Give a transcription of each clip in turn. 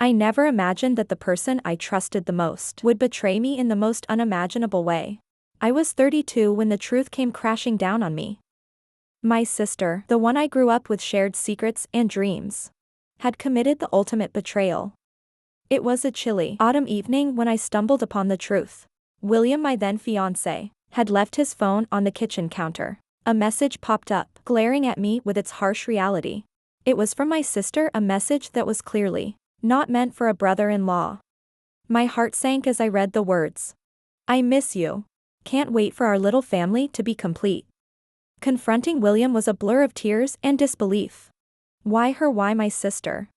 I never imagined that the person I trusted the most would betray me in the most unimaginable way. I was 32 when the truth came crashing down on me. My sister, the one I grew up with, shared secrets and dreams, had committed the ultimate betrayal. It was a chilly autumn evening when I stumbled upon the truth. William, my then fiancé, had left his phone on the kitchen counter. A message popped up, glaring at me with its harsh reality. It was from my sister, a message that was clearly not meant for a brother-in-law. My heart sank as I read the words. "I miss you. Can't wait for our little family to be complete." Confronting William was a blur of tears and disbelief. Why her? Why my sister?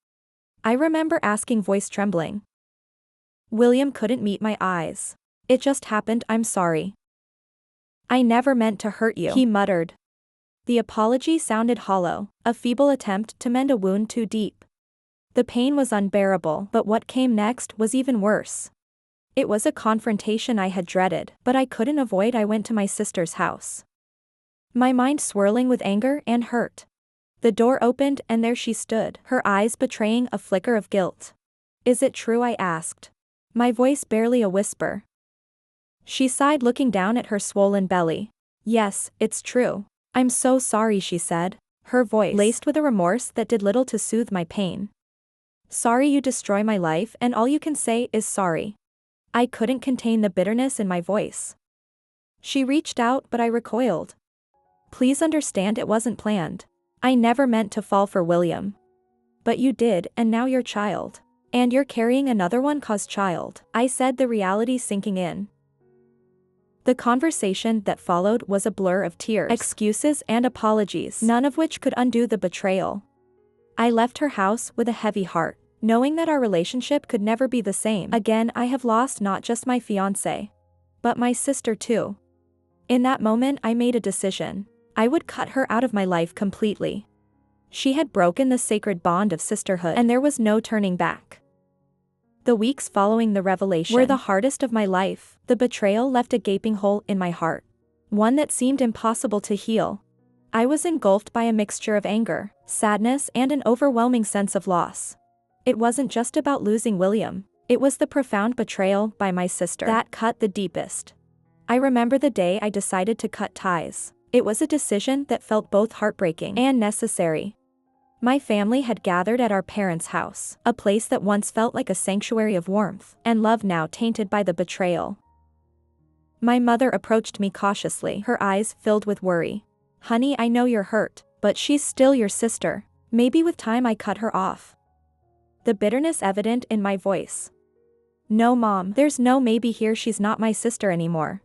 I remember asking, voice trembling. William couldn't meet my eyes. "It just happened, I'm sorry. I never meant to hurt you," he muttered. The apology sounded hollow, a feeble attempt to mend a wound too deep. The pain was unbearable, but what came next was even worse. It was a confrontation I had dreaded, but I couldn't avoid. I went to my sister's house, my mind swirling with anger and hurt. The door opened and there she stood, her eyes betraying a flicker of guilt. "Is it true?" I asked, my voice barely a whisper. She sighed, looking down at her swollen belly. "Yes, it's true. I'm so sorry," she said, her voice laced with a remorse that did little to soothe my pain. "Sorry you destroy my life and all you can say is sorry." I couldn't contain the bitterness in my voice. She reached out but I recoiled. "Please understand, it wasn't planned. I never meant to fall for William." "But you did, and now your child. And you're carrying another one." "Cause child," I said, the reality sinking in. The conversation that followed was a blur of tears, excuses and apologies, none of which could undo the betrayal. I left her house with a heavy heart, knowing that our relationship could never be the same again. I have lost not just my fiancé, but my sister too. In that moment I made a decision. I would cut her out of my life completely. She had broken the sacred bond of sisterhood, and there was no turning back. The weeks following the revelation were the hardest of my life. The betrayal left a gaping hole in my heart, one that seemed impossible to heal. I was engulfed by a mixture of anger, sadness, and an overwhelming sense of loss. It wasn't just about losing William, it was the profound betrayal by my sister that cut the deepest. I remember the day I decided to cut ties. It was a decision that felt both heartbreaking and necessary. My family had gathered at our parents' house, a place that once felt like a sanctuary of warmth and love, now tainted by the betrayal. My mother approached me cautiously, her eyes filled with worry. "Honey, I know you're hurt, but she's still your sister. Maybe with time I cut her off." The bitterness evident in my voice. "No, Mom, there's no maybe here. She's not my sister anymore.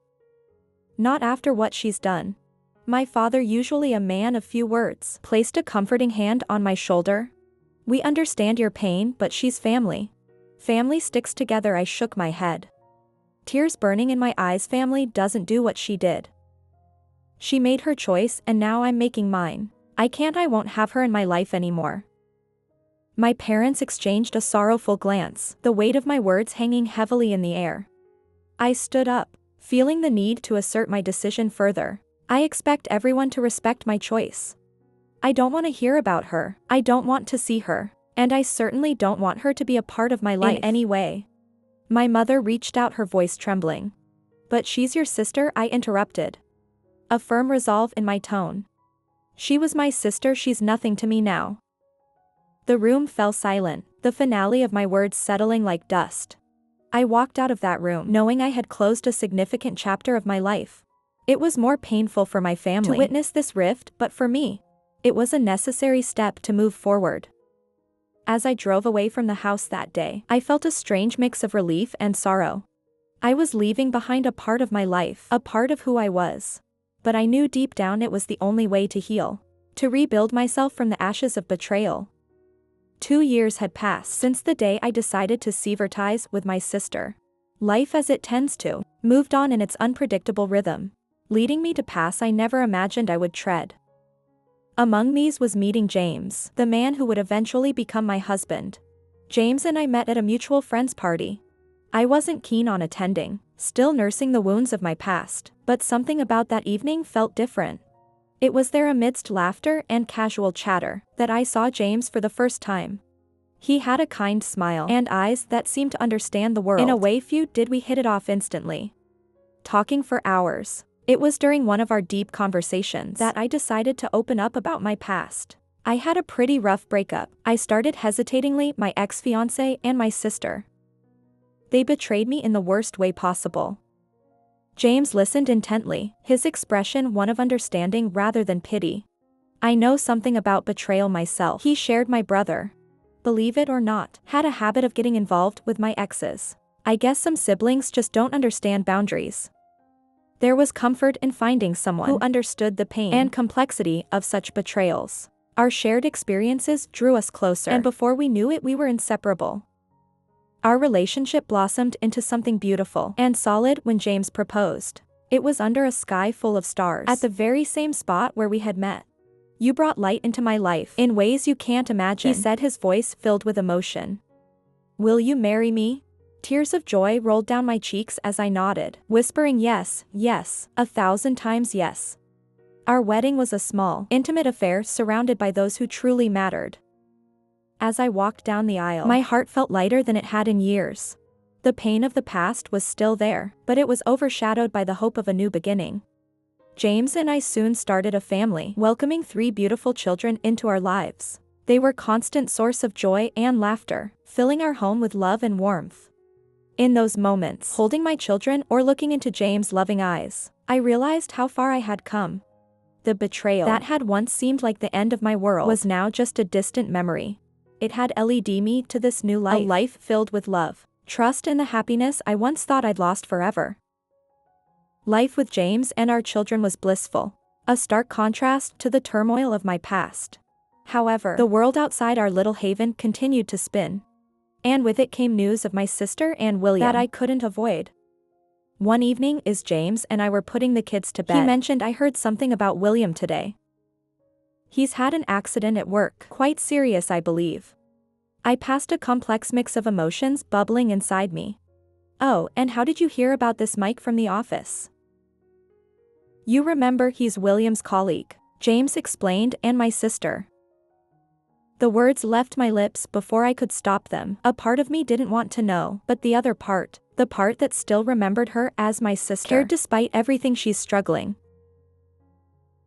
Not after what she's done." My father, usually a man of few words, placed a comforting hand on my shoulder. "We understand your pain, but she's family. Family sticks together." I shook my head, tears burning in my eyes. "Family doesn't do what she did. She made her choice and now I'm making mine. I won't have her in my life anymore." My parents exchanged a sorrowful glance, the weight of my words hanging heavily in the air. I stood up, feeling the need to assert my decision further. "I expect everyone to respect my choice. I don't want to hear about her, I don't want to see her, and I certainly don't want her to be a part of my life in any way." My mother reached out, her voice trembling. "But she's your sister," I interrupted, a firm resolve in my tone. "She was my sister, she's nothing to me now." The room fell silent, the finale of my words settling like dust. I walked out of that room, knowing I had closed a significant chapter of my life. It was more painful for my family to witness this rift, but for me, it was a necessary step to move forward. As I drove away from the house that day, I felt a strange mix of relief and sorrow. I was leaving behind a part of my life, a part of who I was. But I knew deep down it was the only way to heal, to rebuild myself from the ashes of betrayal. 2 years had passed since the day I decided to sever ties with my sister. Life, as it tends to, moved on in its unpredictable rhythm, leading me to paths I never imagined I would tread. Among these was meeting James, the man who would eventually become my husband. James and I met at a mutual friend's party. I wasn't keen on attending, still nursing the wounds of my past, but something about that evening felt different. It was there, amidst laughter and casual chatter, that I saw James for the first time. He had a kind smile and eyes that seemed to understand the world. In a way few did. We hit it off instantly, talking for hours. It was during one of our deep conversations that I decided to open up about my past. I had a pretty rough breakup. I started hesitatingly, my ex-fiance and my sister. They betrayed me in the worst way possible. James listened intently, his expression one of understanding rather than pity. I know something about betrayal myself. He shared. My brother, believe it or not, had a habit of getting involved with my exes. I guess some siblings just don't understand boundaries. There was comfort in finding someone who understood the pain and complexity of such betrayals. Our shared experiences drew us closer, and before we knew it, we were inseparable. Our relationship blossomed into something beautiful and solid when James proposed. It was under a sky full of stars, at the very same spot where we had met. You brought light into my life in ways you can't imagine, he said, his voice filled with emotion. Will you marry me? Tears of joy rolled down my cheeks as I nodded, whispering yes, yes, 1,000 times yes. Our wedding was a small, intimate affair surrounded by those who truly mattered. As I walked down the aisle, my heart felt lighter than it had in years. The pain of the past was still there, but it was overshadowed by the hope of a new beginning. James and I soon started a family, welcoming 3 beautiful children into our lives. They were a constant source of joy and laughter, filling our home with love and warmth. In those moments, holding my children or looking into James' loving eyes, I realized how far I had come. The betrayal that had once seemed like the end of my world was now just a distant memory. It had led me to this new life, a life filled with love, trust, and the happiness I once thought I'd lost forever. Life with James and our children was blissful, a stark contrast to the turmoil of my past. However, the world outside our little haven continued to spin. And with it came news of my sister and William that I couldn't avoid. One evening, as James and I were putting the kids to bed, he mentioned, I heard something about William today. He's had an accident at work, quite serious, I believe. I passed, a complex mix of emotions bubbling inside me. Oh, and how did you hear about this, Mike from the office? You remember, he's William's colleague, James explained, and my sister. The words left my lips before I could stop them. A part of me didn't want to know, but the other part, the part that still remembered her as my sister, cared despite everything she's struggling,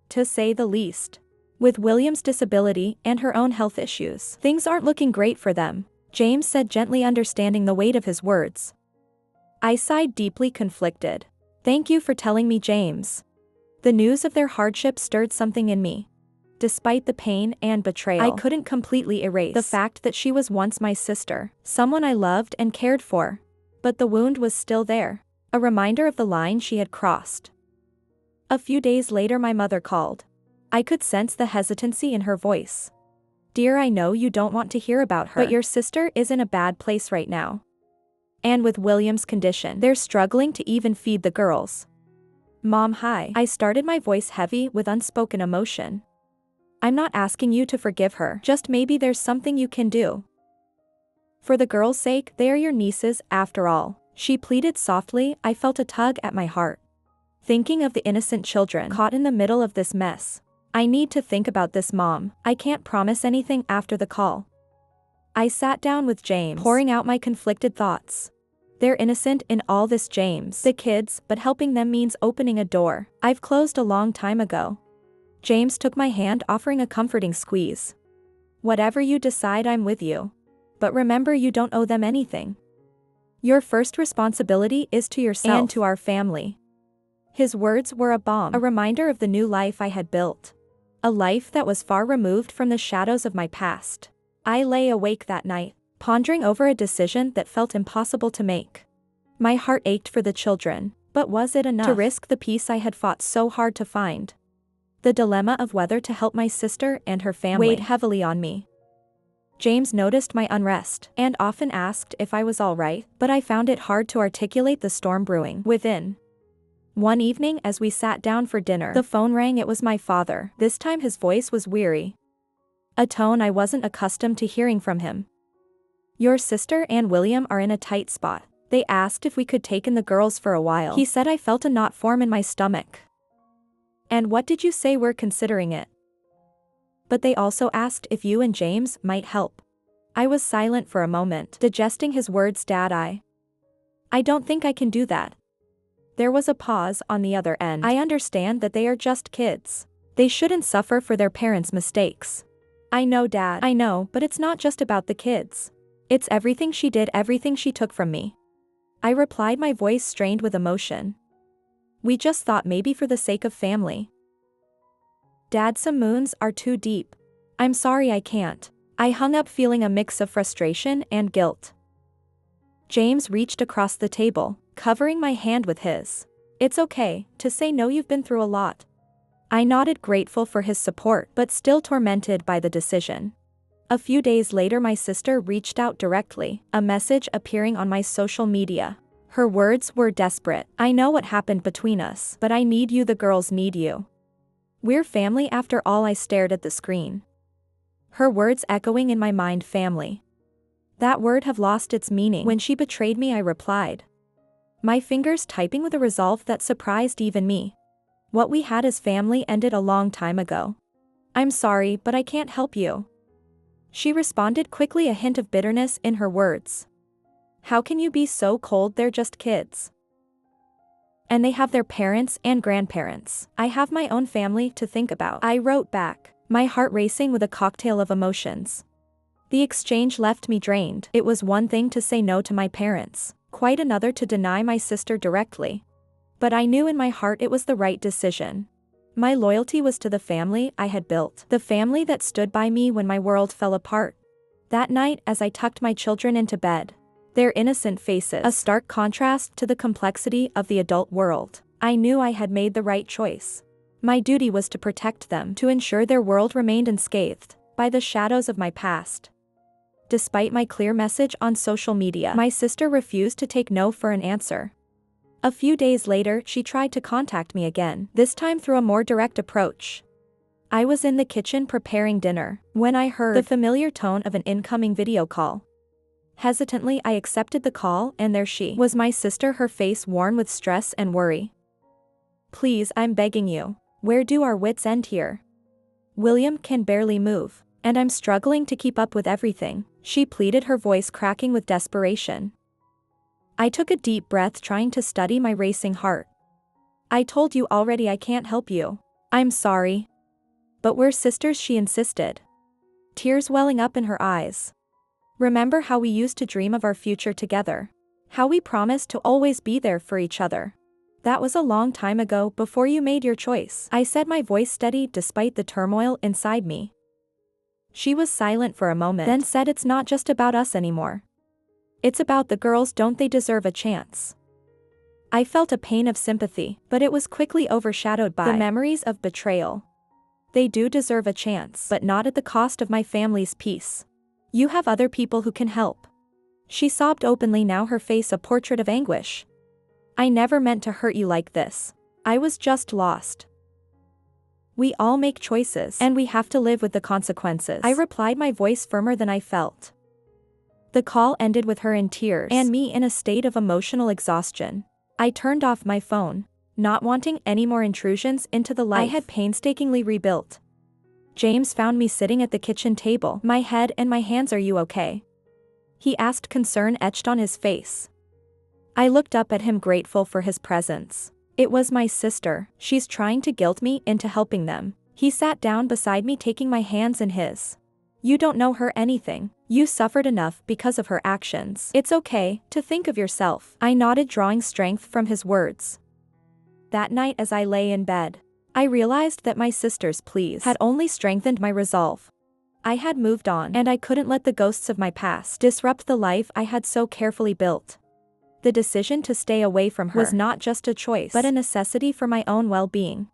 to say the least. With William's disability and her own health issues, things aren't looking great for them, James said gently, understanding the weight of his words. I sighed, deeply conflicted. Thank you for telling me, James. The news of their hardship stirred something in me. Despite the pain and betrayal, I couldn't completely erase the fact that she was once my sister, someone I loved and cared for. But the wound was still there, a reminder of the line she had crossed. A few days later, my mother called. I could sense the hesitancy in her voice. Dear, I know you don't want to hear about her, but your sister is in a bad place right now. And with William's condition, they're struggling to even feed the girls. Mom, hi. I started, my voice heavy with unspoken emotion. I'm not asking you to forgive her, just maybe there's something you can do. For the girls' sake, they are your nieces after all, she pleaded softly. I felt a tug at my heart, thinking of the innocent children caught in the middle of this mess. I need to think about this, Mom. I can't promise anything after the call. I sat down with James, pouring out my conflicted thoughts. They're innocent in all this, James. The kids, but helping them means opening a door I've closed a long time ago. James took my hand, offering a comforting squeeze. Whatever you decide, I'm with you. But remember, you don't owe them anything. Your first responsibility is to yourself and to our family. His words were a balm, a reminder of the new life I had built. A life that was far removed from the shadows of my past. I lay awake that night, pondering over a decision that felt impossible to make. My heart ached for the children, but was it enough to risk the peace I had fought so hard to find? The dilemma of whether to help my sister and her family weighed heavily on me. James noticed my unrest and often asked if I was all right, but I found it hard to articulate the storm brewing within. One evening, as we sat down for dinner, the phone rang. It was my father. This time his voice was weary, a tone I wasn't accustomed to hearing from him. Your sister and William are in a tight spot. They asked if we could take in the girls for a while, he said. I felt a knot form in my stomach. And what did you say? We're considering it. But they also asked if you and James might help. I was silent for a moment, digesting his words. Dad, I don't think I can do that. There was a pause on the other end. I understand that they are just kids. They shouldn't suffer for their parents' mistakes. I know, Dad. I know, but it's not just about the kids. It's everything she did, everything she took from me. I replied, my voice strained with emotion. We just thought maybe for the sake of family. Dad, some moons are too deep. I'm sorry, I can't. I hung up, feeling a mix of frustration and guilt. James reached across the table, covering my hand with his. It's okay to say no, you've been through a lot. I nodded, grateful for his support, but still tormented by the decision. A few days later, my sister reached out directly, a message appearing on my social media. Her words were desperate. I know what happened between us, but I need you, the girls need you. We're family after all. I stared at the screen. Her words echoing in my mind, family. That word have lost its meaning. When she betrayed me, I replied. My fingers typing with a resolve that surprised even me. What we had as family ended a long time ago. I'm sorry, but I can't help you. She responded quickly, a hint of bitterness in her words. How can you be so cold? They're just kids. And they have their parents and grandparents. I have my own family to think about. I wrote back, my heart racing with a cocktail of emotions. The exchange left me drained. It was one thing to say no to my parents, quite another to deny my sister directly. But I knew in my heart it was the right decision. My loyalty was to the family I had built, the family that stood by me when my world fell apart. That night, as I tucked my children into bed, their innocent faces, a stark contrast to the complexity of the adult world, I knew I had made the right choice. My duty was to protect them, to ensure their world remained unscathed by the shadows of my past. Despite my clear message on social media, my sister refused to take no for an answer. A few days later, she tried to contact me again, this time through a more direct approach. I was in the kitchen preparing dinner when I heard the familiar tone of an incoming video call. Hesitantly, I accepted the call, and there she was, my sister, her face worn with stress and worry. Please, I'm begging you. Where do our wits end here? William can barely move, and I'm struggling to keep up with everything, she pleaded, her voice cracking with desperation. I took a deep breath, trying to steady my racing heart. I told you already I can't help you. I'm sorry. But we're sisters, she insisted. Tears welling up in her eyes. Remember how we used to dream of our future together? How we promised to always be there for each other? That was a long time ago, before you made your choice, I said, my voice steady despite the turmoil inside me. She was silent for a moment, then said, it's not just about us anymore. It's about the girls, don't they deserve a chance? I felt a pain of sympathy, but it was quickly overshadowed by the memories of betrayal. They do deserve a chance, but not at the cost of my family's peace. You have other people who can help. She sobbed openly, now her face a portrait of anguish. I never meant to hurt you like this. I was just lost. We all make choices, and we have to live with the consequences, I replied, my voice firmer than I felt. The call ended with her in tears, and me in a state of emotional exhaustion. I turned off my phone, not wanting any more intrusions into the life I had painstakingly rebuilt. James found me sitting at the kitchen table, my head in my hands. Are you okay? He asked, concern etched on his face. I looked up at him, grateful for his presence. It was my sister, she's trying to guilt me into helping them. He sat down beside me, taking my hands in his. You don't know her anything. You suffered enough because of her actions. It's okay to think of yourself. I nodded, drawing strength from his words. That night, as I lay in bed, I realized that my sister's pleas had only strengthened my resolve. I had moved on, and I couldn't let the ghosts of my past disrupt the life I had so carefully built. The decision to stay away from her was not just a choice, but a necessity for my own well-being.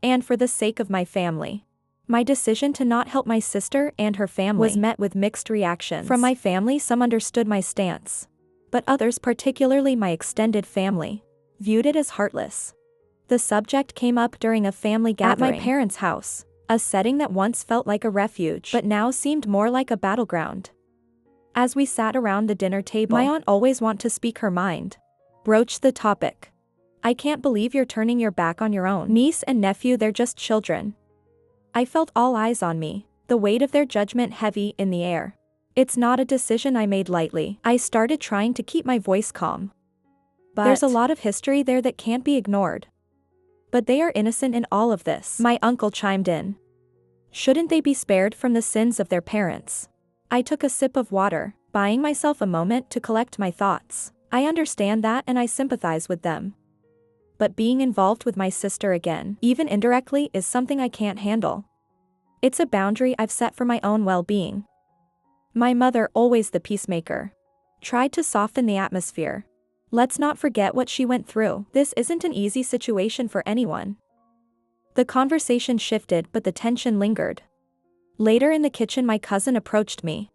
And for the sake of my family. My decision to not help my sister and her family was met with mixed reactions. From my family, some understood my stance. But others, particularly my extended family, viewed it as heartless. The subject came up during a family gathering at my parents' house, a setting that once felt like a refuge but now seemed more like a battleground. As we sat around the dinner table, my aunt, always want to speak her mind, broached the topic. I can't believe you're turning your back on your own niece and nephew, they're just children. I felt all eyes on me, the weight of their judgment heavy in the air. It's not a decision I made lightly. I started trying to keep my voice calm. But there's a lot of history there that can't be ignored. But they are innocent in all of this. My uncle chimed in. Shouldn't they be spared from the sins of their parents? I took a sip of water, buying myself a moment to collect my thoughts. I understand that and I sympathize with them. But being involved with my sister again, even indirectly, is something I can't handle. It's a boundary I've set for my own well-being. My mother, always the peacemaker, tried to soften the atmosphere. Let's not forget what she went through. This isn't an easy situation for anyone. The conversation shifted, but the tension lingered. Later in the kitchen, my cousin approached me.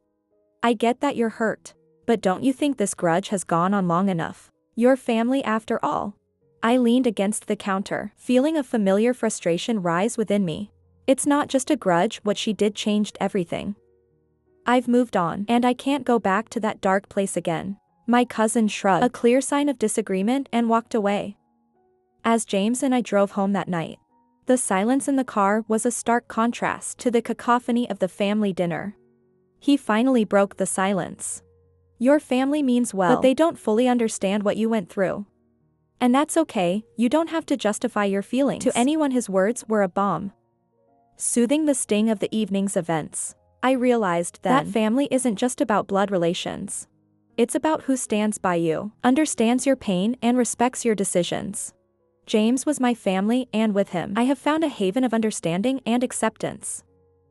I get that you're hurt, but don't you think this grudge has gone on long enough? Your family after all. I leaned against the counter, feeling a familiar frustration rise within me. It's not just a grudge, what she did changed everything. I've moved on, and I can't go back to that dark place again. My cousin shrugged, a clear sign of disagreement, and walked away. As James and I drove home that night, the silence in the car was a stark contrast to the cacophony of the family dinner. He finally broke the silence. Your family means well, but they don't fully understand what you went through. And that's okay, you don't have to justify your feelings. To anyone, his words were a balm, soothing the sting of the evening's events. I realized that family isn't just about blood relations. It's about who stands by you, understands your pain, and respects your decisions. James was my family, and with him, I have found a haven of understanding and acceptance.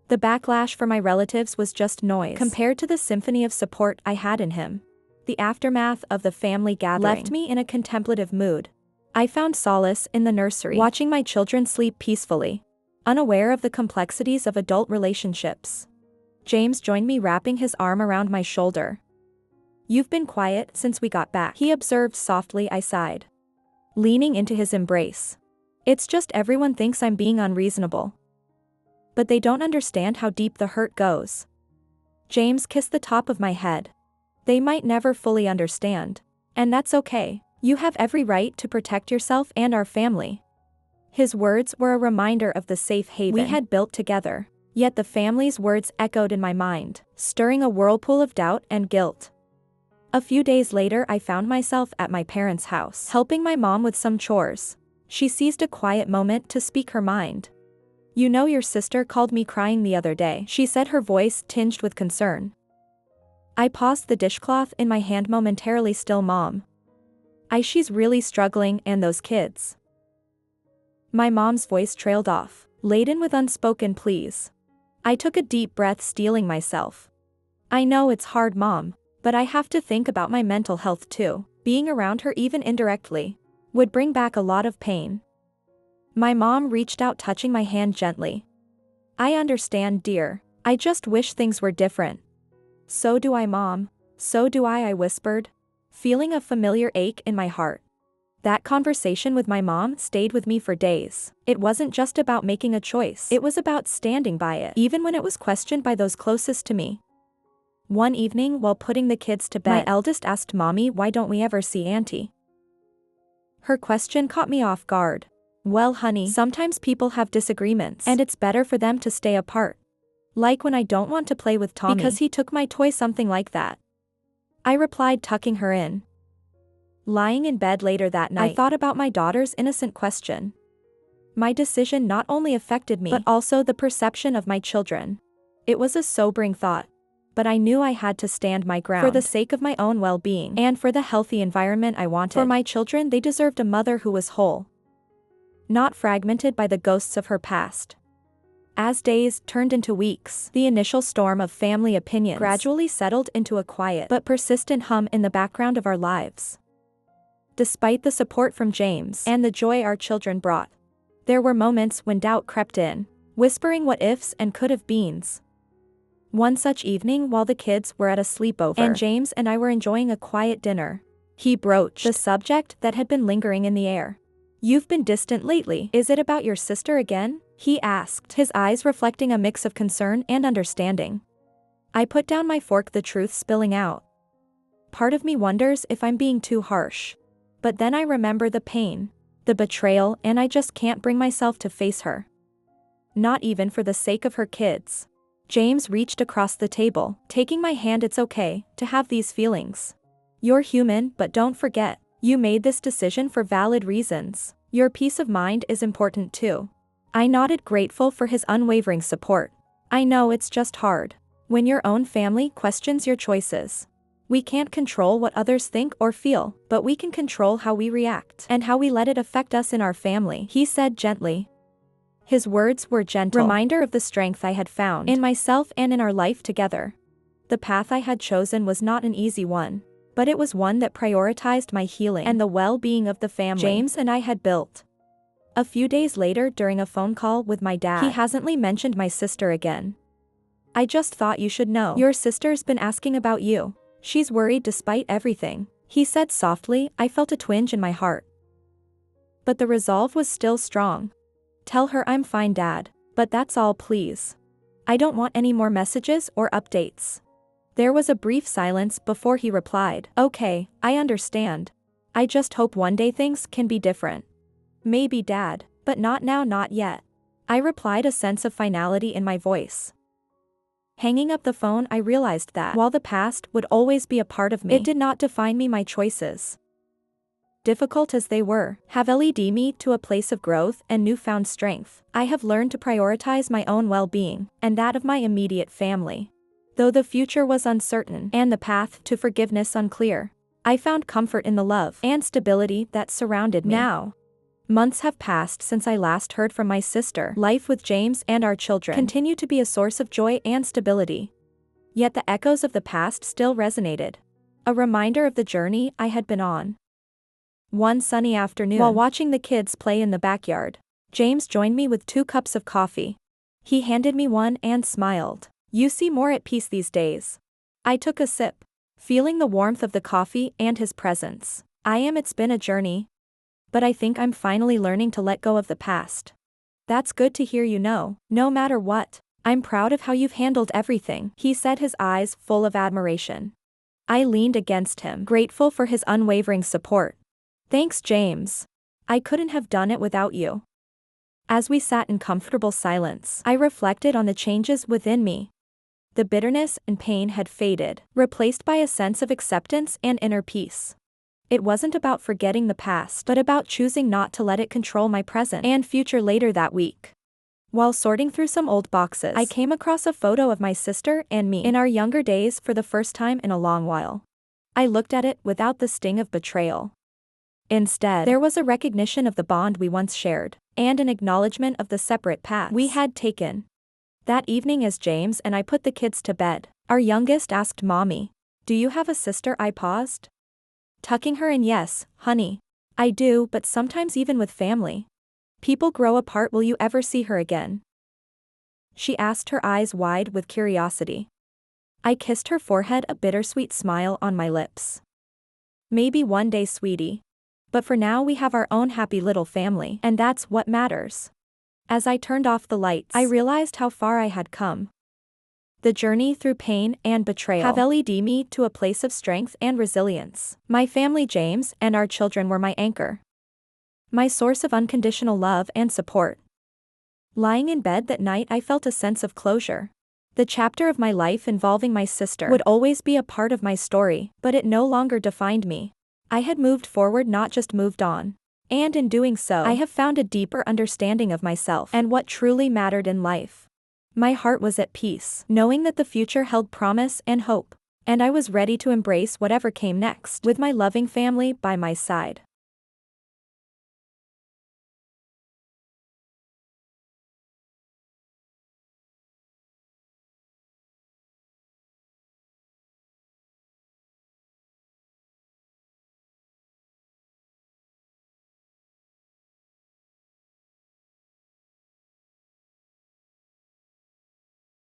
The backlash from my relatives was just noise compared to the symphony of support I had in him. The aftermath of the family gathering left me in a contemplative mood. I found solace in the nursery, watching my children sleep peacefully, unaware of the complexities of adult relationships. James joined me, wrapping his arm around my shoulder. You've been quiet since we got back, he observed softly. I sighed, leaning into his embrace. It's just everyone thinks I'm being unreasonable. But they don't understand how deep the hurt goes. James kissed the top of my head. They might never fully understand. And that's okay. You have every right to protect yourself and our family. His words were a reminder of the safe haven we had built together. Yet the family's words echoed in my mind, stirring a whirlpool of doubt and guilt. A few days later, I found myself at my parents' house, helping my mom with some chores. She seized a quiet moment to speak her mind. You know, your sister called me crying the other day, she said, her voice tinged with concern. I paused, the dishcloth in my hand momentarily. Still, Mom? She's really struggling, and those kids. My mom's voice trailed off, laden with unspoken pleas. I took a deep breath, steeling myself. I know it's hard, Mom, but I have to think about my mental health too. Being around her, even indirectly, would bring back a lot of pain. My mom reached out, touching my hand gently. I understand, dear. I just wish things were different. So do I, Mom. So do I whispered, feeling a familiar ache in my heart. That conversation with my mom stayed with me for days. It wasn't just about making a choice. It was about standing by it, even when it was questioned by those closest to me. One evening, while putting the kids to bed, my eldest asked, Mommy, why don't we ever see Auntie? Her question caught me off guard. Well, honey, sometimes people have disagreements, and it's better for them to stay apart. Like when I don't want to play with Tommy because he took my toy, something like that. I replied, tucking her in. Lying in bed later that night, I thought about my daughter's innocent question. My decision not only affected me, but also the perception of my children. It was a sobering thought. But I knew I had to stand my ground for the sake of my own well-being and for the healthy environment I wanted. For my children, they deserved a mother who was whole, not fragmented by the ghosts of her past. As days turned into weeks, the initial storm of family opinions gradually settled into a quiet but persistent hum in the background of our lives. Despite the support from James and the joy our children brought, there were moments when doubt crept in, whispering what ifs and could have beens. One such evening, while the kids were at a sleepover and James and I were enjoying a quiet dinner, he broached the subject that had been lingering in the air. You've been distant lately. Is it about your sister again? He asked, his eyes reflecting a mix of concern and understanding. I put down my fork, the truth spilling out. Part of me wonders if I'm being too harsh. But then I remember the pain, the betrayal, and I just can't bring myself to face her. Not even for the sake of her kids. James reached across the table, taking my hand. It's okay to have these feelings. You're human, but don't forget, you made this decision for valid reasons. Your peace of mind is important too. I nodded, grateful for his unwavering support. I know it's just hard when your own family questions your choices. We can't control what others think or feel, but we can control how we react and how we let it affect us in our family, he said gently. His words were gentle reminder of the strength I had found in myself and in our life together. The path I had chosen was not an easy one, but it was one that prioritized my healing and the well-being of the family James and I had built. A few days later, during a phone call with my dad, he hasn't mentioned my sister again. I just thought you should know. Your sister's been asking about you. She's worried despite everything, he said softly. I felt a twinge in my heart, but the resolve was still strong. Tell her I'm fine, Dad, but that's all, please. I don't want any more messages or updates. There was a brief silence before he replied, okay, I understand. I just hope one day things can be different. Maybe, Dad, but not now, not yet. I replied, a sense of finality in my voice. Hanging up the phone, I realized that while the past would always be a part of me, it did not define me. My choices, difficult as they were, have led me to a place of growth and newfound strength. I have learned to prioritize my own well-being and that of my immediate family. Though the future was uncertain and the path to forgiveness unclear, I found comfort in the love and stability that surrounded me. Now, months have passed since I last heard from my sister. Life with James and our children continue to be a source of joy and stability. Yet the echoes of the past still resonated, a reminder of the journey I had been on. One sunny afternoon, while watching the kids play in the backyard, James joined me with 2 cups of coffee. He handed me one and smiled. You seem more at peace these days. I took a sip, feeling the warmth of the coffee and his presence. It's been a journey, but I think I'm finally learning to let go of the past. That's good to hear. No matter what, I'm proud of how you've handled everything, he said, his eyes full of admiration. I leaned against him, grateful for his unwavering support. Thanks, James. I couldn't have done it without you. As we sat in comfortable silence, I reflected on the changes within me. The bitterness and pain had faded, replaced by a sense of acceptance and inner peace. It wasn't about forgetting the past, but about choosing not to let it control my present and future. Later that week, while sorting through some old boxes, I came across a photo of my sister and me in our younger days for the first time in a long while. I looked at it without the sting of betrayal. Instead, there was a recognition of the bond we once shared, and an acknowledgement of the separate paths we had taken. That evening, as James and I put the kids to bed, our youngest asked, Mommy, do you have a sister? I paused, tucking her in. Yes, honey. I do, but sometimes even with family, people grow apart. Will you ever see her again? She asked, her eyes wide with curiosity. I kissed her forehead, a bittersweet smile on my lips. Maybe one day, sweetie. But for now we have our own happy little family, and that's what matters. As I turned off the lights, I realized how far I had come. The journey through pain and betrayal have led me to a place of strength and resilience. My family, James and our children, were my anchor, my source of unconditional love and support. Lying in bed that night, I felt a sense of closure. The chapter of my life involving my sister would always be a part of my story, but it no longer defined me. I had moved forward, not just moved on. And in doing so, I have found a deeper understanding of myself and what truly mattered in life. My heart was at peace, knowing that the future held promise and hope, and I was ready to embrace whatever came next, with my loving family by my side.